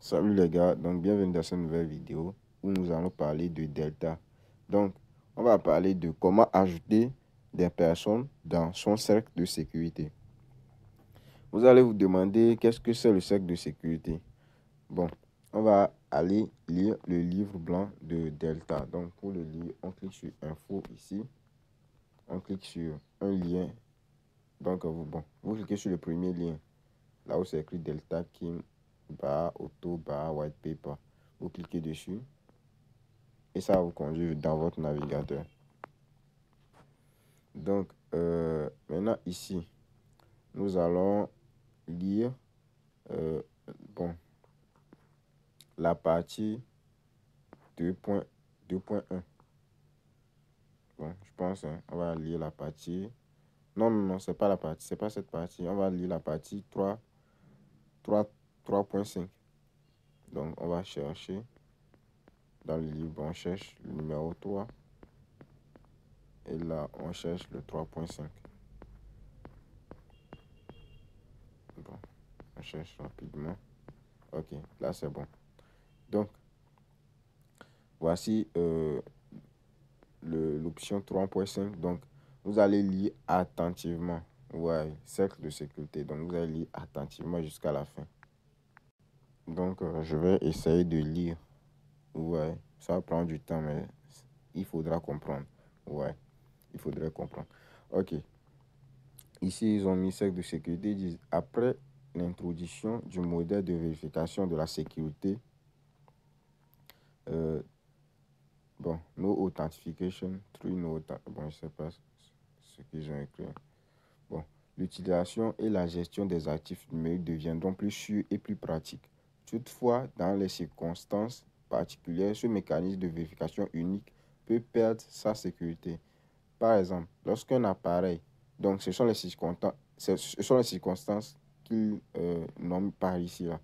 Salut les gars, donc bienvenue dans cette nouvelle vidéo où nous allons parler de Delta. Donc, on va parler de comment ajouter des personnes dans son cercle de sécurité. Vous allez vous demander qu'est-ce que c'est le cercle de sécurité. Bon, on va aller lire le livre blanc de Delta. Donc, pour le lire, on clique sur Info ici. On clique sur un lien. Donc, vous cliquez sur le premier lien. Là où c'est écrit Delta King Auto White Paper. Vous cliquez dessus et ça va vous conduire dans votre navigateur. Donc, maintenant ici, nous allons lire la partie 2.1. Bon, je pense, on va lire la partie. Non, c'est pas la partie, c'est pas cette partie. On va lire la partie 3.5. Donc, on va chercher dans le livre, on cherche le numéro 3. Et là, on cherche le 3.5. Bon, on cherche rapidement. Ok, là c'est bon. Donc, voici l'option 3.5. Donc, vous allez lire attentivement. Ouais, cercle de sécurité. Donc, vous allez lire attentivement jusqu'à la fin. Donc, je vais essayer de lire. Ouais, ça va prendre du temps, mais il faudra comprendre. Ouais, il faudrait comprendre. Ok. Ici, ils ont mis cercle de sécurité. Ils disent, après l'introduction du modèle de vérification de la sécurité, no authentication, bon, je sais pas ce qu'ils ont écrit. Bon, l'utilisation et la gestion des actifs numériques deviendront plus sûrs et plus pratiques. Toutefois, dans les circonstances particulières, ce mécanisme de vérification unique peut perdre sa sécurité. Par exemple, lorsqu'un appareil, donc ce sont les circonstances qu'ils nomment par ici là.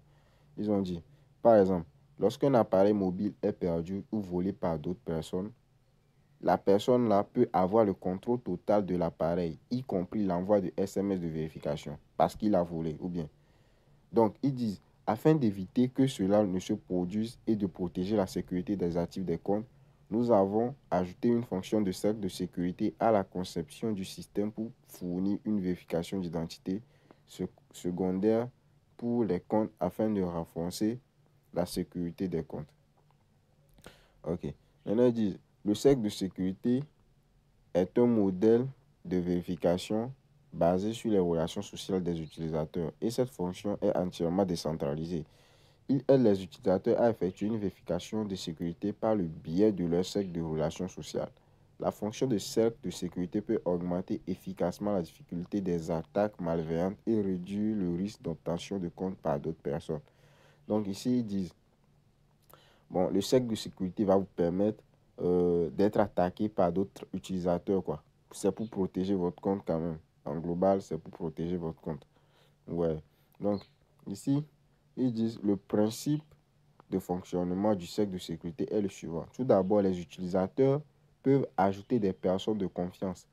Ils ont dit, par exemple, lorsqu'un appareil mobile est perdu ou volé par d'autres personnes, la personne là peut avoir le contrôle total de l'appareil, y compris l'envoi de SMS de vérification, parce qu'il a volé ou bien. Donc, ils disent, afin d'éviter que cela ne se produise et de protéger la sécurité des actifs des comptes, nous avons ajouté une fonction de cercle de sécurité à la conception du système pour fournir une vérification d'identité secondaire pour les comptes afin de renforcer la sécurité des comptes. Ok. Maintenant, ils disent, le cercle de sécurité est un modèle de vérification basé sur les relations sociales des utilisateurs et cette fonction est entièrement décentralisée. Il aide les utilisateurs à effectuer une vérification de sécurité par le biais de leur cercle de relations sociales. La fonction de cercle de sécurité peut augmenter efficacement la difficulté des attaques malveillantes et réduire le risque d'obtention de comptes par d'autres personnes. Donc ici, ils disent, bon, le cercle de sécurité va vous permettre d'être attaqué par d'autres utilisateurs, quoi. C'est pour protéger votre compte quand même. En global, c'est pour protéger votre compte. Ouais. Donc, ici, ils disent le principe de fonctionnement du cercle de sécurité est le suivant. Tout d'abord, les utilisateurs peuvent ajouter des personnes de confiance,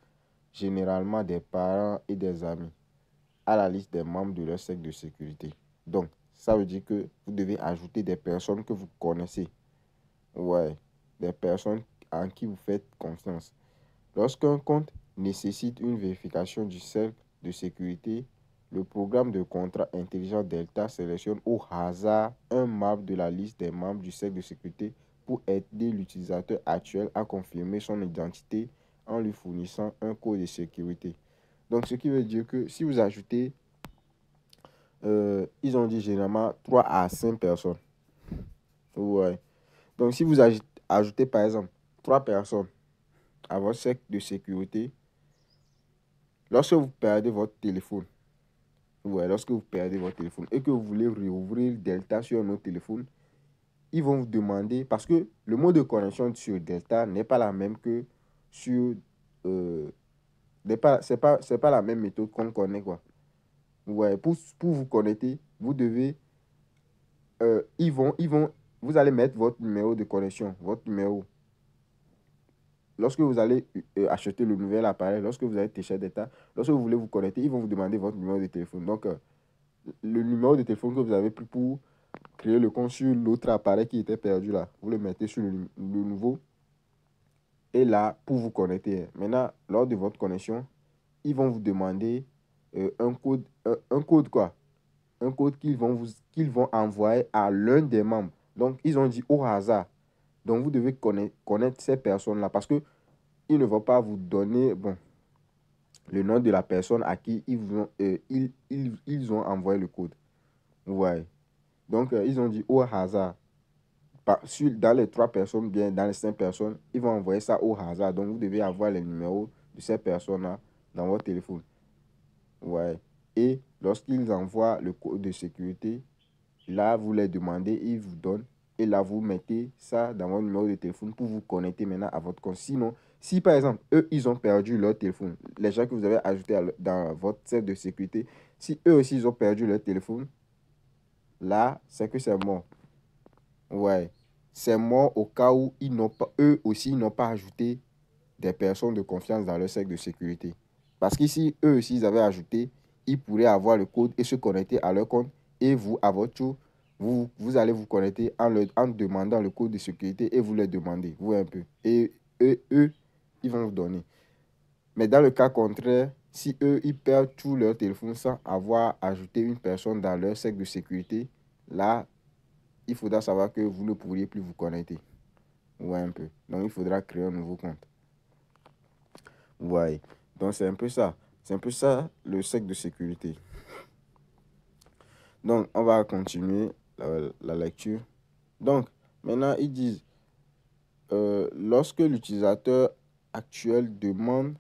généralement des parents et des amis, à la liste des membres de leur cercle de sécurité. Donc, ça veut dire que vous devez ajouter des personnes que vous connaissez. Ouais, des personnes en qui vous faites confiance. Lorsqu'un compte nécessite une vérification du cercle de sécurité, le programme de contrat intelligent Delta sélectionne au hasard un membre de la liste des membres du cercle de sécurité pour aider l'utilisateur actuel à confirmer son identité en lui fournissant un code de sécurité. Donc, ce qui veut dire que si vous ajoutez, ils ont dit généralement 3 à 5 personnes. Ouais. Donc, si vous ajoutez par exemple 3 personnes à votre cercle de sécurité, lorsque vous perdez votre téléphone, et que vous voulez réouvrir Delta sur un autre téléphone, ils vont vous demander, parce que le mot de connexion sur Delta n'est pas la même que sur... c'est pas la même méthode qu'on connaît, quoi. Ouais, pour vous connecter, vous devez... vous allez mettre votre numéro de connexion, votre numéro. Lorsque vous allez acheter le nouvel appareil, lorsque vous allez télécharger Delta, lorsque vous voulez vous connecter, ils vont vous demander votre numéro de téléphone. Donc, le numéro de téléphone que vous avez pris pour créer le compte sur l'autre appareil qui était perdu là. Vous le mettez sur le nouveau. Et là, pour vous connecter. Maintenant, lors de votre connexion, ils vont vous demander un code quoi. Un code qu'ils vont envoyer à l'un des membres. Donc, ils ont dit au hasard. Donc, vous devez connaître ces personnes-là parce que ils ne vont pas vous donner le nom de la personne à qui ils ont envoyé le code. Ouais. Donc, ils ont dit au hasard. Dans les 3 personnes, bien dans les 5 personnes, ils vont envoyer ça au hasard. Donc, vous devez avoir les numéros de ces personnes-là dans votre téléphone. Ouais. Et lorsqu'ils envoient le code de sécurité, là, vous les demandez, ils vous donnent. Et là, vous mettez ça dans votre numéro de téléphone pour vous connecter maintenant à votre compte. Sinon, si par exemple, eux, ils ont perdu leur téléphone, les gens que vous avez ajoutés dans votre set de sécurité, si eux aussi, ils ont perdu leur téléphone, là, c'est que c'est mort. Ouais. C'est mort au cas où eux aussi, ils n'ont pas ajouté des personnes de confiance dans leur cercle de sécurité. Parce qu'ici, eux aussi, ils avaient ajouté, ils pourraient avoir le code et se connecter à leur compte. Et vous, à votre tour, vous allez vous connecter en demandant le code de sécurité et vous le demandez. Vous un peu. Et eux, ils vont vous donner. Mais dans le cas contraire, si eux, ils perdent tout leur téléphone sans avoir ajouté une personne dans leur cercle de sécurité, là, il faudra savoir que vous ne pourriez plus vous connecter. Ouais, un peu. Donc, il faudra créer un nouveau compte. Ouais. Donc, c'est un peu ça. C'est un peu ça, le cercle de sécurité. Donc, on va continuer la lecture. Donc, maintenant, ils disent, lorsque l'utilisateur actuel demande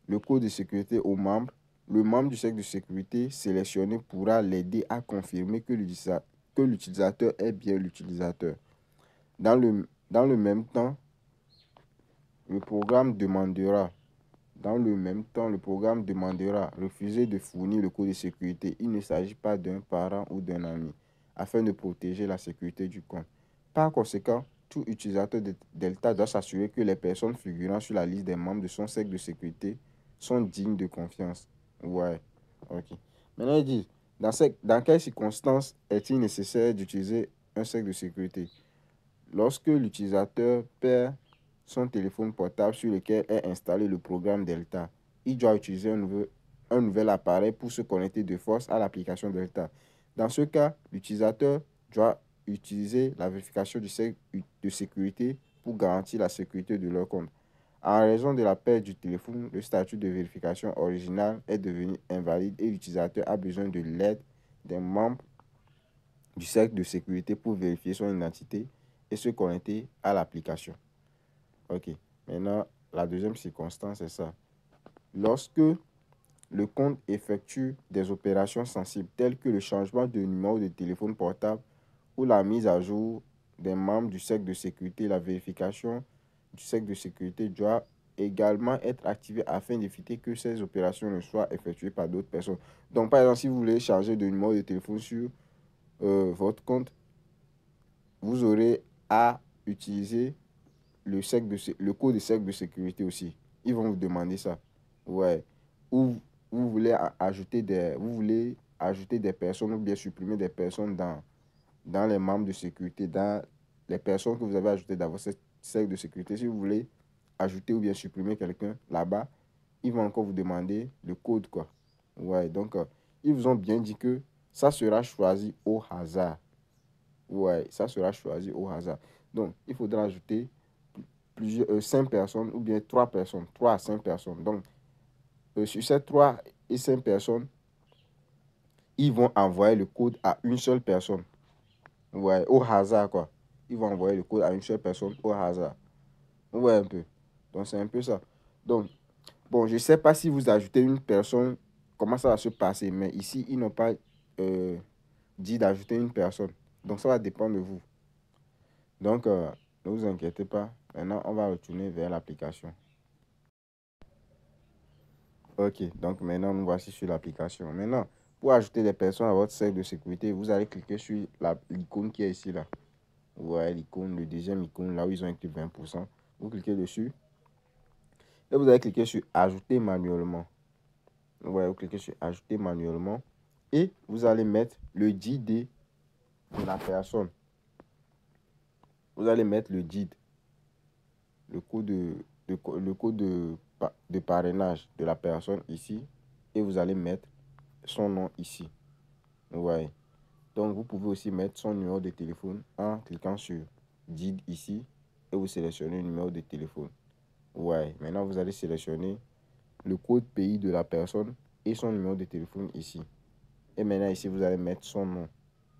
le code de sécurité au membre, le membre du cercle de sécurité sélectionné pourra l'aider à confirmer que l'utilisateur est bien l'utilisateur. Dans le même temps, le programme demandera refuser de fournir le code de sécurité. Il ne s'agit pas d'un parent ou d'un ami, afin de protéger la sécurité du compte. Par conséquent, tout utilisateur de Delta doit s'assurer que les personnes figurant sur la liste des membres de son cercle de sécurité sont dignes de confiance. Ouais, ok. Maintenant, il dit, dans quelles circonstances est-il nécessaire d'utiliser un cercle de sécurité? Lorsque l'utilisateur perd son téléphone portable sur lequel est installé le programme Delta, il doit utiliser un nouvel appareil pour se connecter de force à l'application Delta. Dans ce cas, l'utilisateur doit utiliser la vérification du cercle de sécurité pour garantir la sécurité de leur compte. En raison de la perte du téléphone, le statut de vérification original est devenu invalide et l'utilisateur a besoin de l'aide d'un membre du cercle de sécurité pour vérifier son identité et se connecter à l'application. Ok. Maintenant, la deuxième circonstance, c'est ça. Lorsque le compte effectue des opérations sensibles telles que le changement de numéro de téléphone portable ou la mise à jour des membres du cercle de sécurité, la vérification du cercle de sécurité doit également être activée afin d'éviter que ces opérations ne soient effectuées par d'autres personnes. Donc, par exemple, si vous voulez changer de numéro de téléphone sur votre compte, vous aurez à utiliser le code de cercle de sécurité aussi. Ils vont vous demander ça. Ouais. Ou vous voulez ajouter des personnes ou bien supprimer des personnes dans les membres de sécurité, dans les personnes que vous avez ajoutées dans votre cercle de sécurité. Si vous voulez ajouter ou bien supprimer quelqu'un là-bas, ils vont encore vous demander le code, quoi. Ouais, donc, ils vous ont bien dit que ça sera choisi au hasard. Ouais, ça sera choisi au hasard. Donc, il faudra ajouter 5 personnes ou bien 3 personnes, 3 à 5 personnes. Donc, sur ces 3 et 5 personnes, ils vont envoyer le code à une seule personne. Ouais, au hasard, quoi. Ils vont envoyer le code à une seule personne au hasard. Ouais, un peu. Donc, c'est un peu ça. Donc, bon, je ne sais pas si vous ajoutez une personne, comment ça va se passer. Mais ici, ils n'ont pas dit d'ajouter une personne. Donc, ça va dépendre de vous. Donc, ne vous inquiétez pas. Maintenant, on va retourner vers l'application. Ok, donc maintenant, nous voici sur l'application. Maintenant, pour ajouter des personnes à votre cercle de sécurité, vous allez cliquer sur l'icône qui est ici, là. Ouais, l'icône, le deuxième icône, là où ils ont écrit 20%. Vous cliquez dessus et vous allez cliquer sur Ajouter manuellement. Ouais, vous cliquez sur Ajouter manuellement et vous allez mettre le 10D de la personne. Vous allez mettre le DID, le code de parrainage de la personne ici, et vous allez mettre son nom ici. Vous voyez. Donc, vous pouvez aussi mettre son numéro de téléphone en cliquant sur DID ici, et vous sélectionnez le numéro de téléphone. Ouais, maintenant vous allez sélectionner le code pays de la personne et son numéro de téléphone ici. Et maintenant ici, vous allez mettre son nom.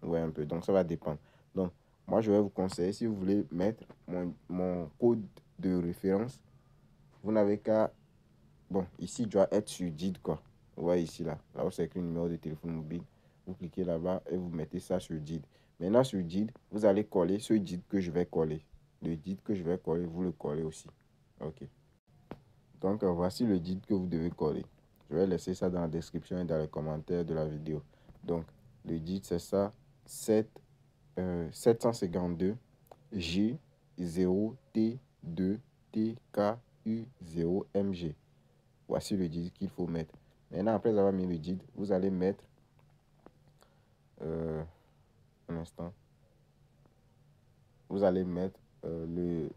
Ouais, un peu. Donc, ça va dépendre. Donc, moi, je vais vous conseiller, si vous voulez mettre mon code de référence, vous n'avez qu'à... Bon, ici, il doit être sur DID, quoi. Vous voyez ici, là. Là où c'est écrit numéro de téléphone mobile. Vous cliquez là-bas et vous mettez ça sur DID. Maintenant, sur DID, vous allez coller ce DID que je vais coller. Le DID que je vais coller, vous le collez aussi. OK. Donc, voici le DID que vous devez coller. Je vais laisser ça dans la description et dans les commentaires de la vidéo. Donc, le DID, c'est ça. 752 G0T2TKU0MG. Voici le DID qu'il faut mettre. Maintenant, après avoir mis le DID, vous allez mettre... un instant. Vous allez mettre le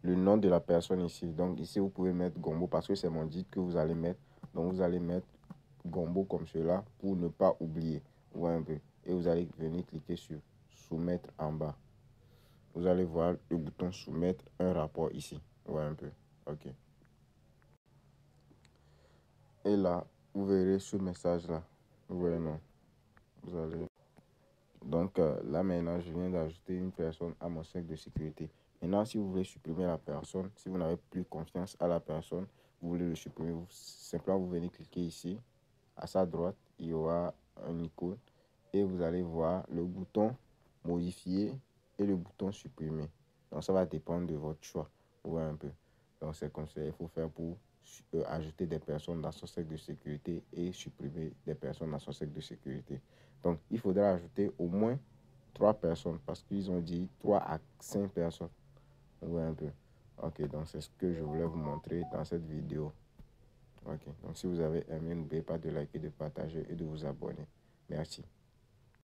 nom de la personne ici. Donc ici, vous pouvez mettre Gombo parce que c'est mon DID que vous allez mettre. Donc vous allez mettre Gombo comme cela pour ne pas oublier. Ouais, un peu. Et vous allez venir cliquer sur soumettre en bas. Vous allez voir le bouton soumettre un rapport ici. Ouais, un peu. OK. Et là, vous verrez ce message là. Ouais, non. Vous allez... Donc là maintenant, je viens d'ajouter une personne à mon cercle de sécurité. Maintenant, si vous voulez supprimer la personne, si vous n'avez plus confiance à la personne, vous voulez le supprimer, simplement vous venez cliquer ici. À sa droite, il y aura un icône et vous allez voir le bouton modifier et le bouton supprimer. Donc ça va dépendre de votre choix. Vous voyez un peu. Donc c'est comme ça, il faut faire pour ajouter des personnes dans son cercle de sécurité et supprimer des personnes dans son cercle de sécurité. Donc il faudra ajouter au moins 3 personnes parce qu'ils ont dit 3 à 5 personnes. Vous voyez un peu. Ok, donc c'est ce que je voulais vous montrer dans cette vidéo. Ok, donc si vous avez aimé, n'oubliez pas de liker, de partager et de vous abonner. Merci.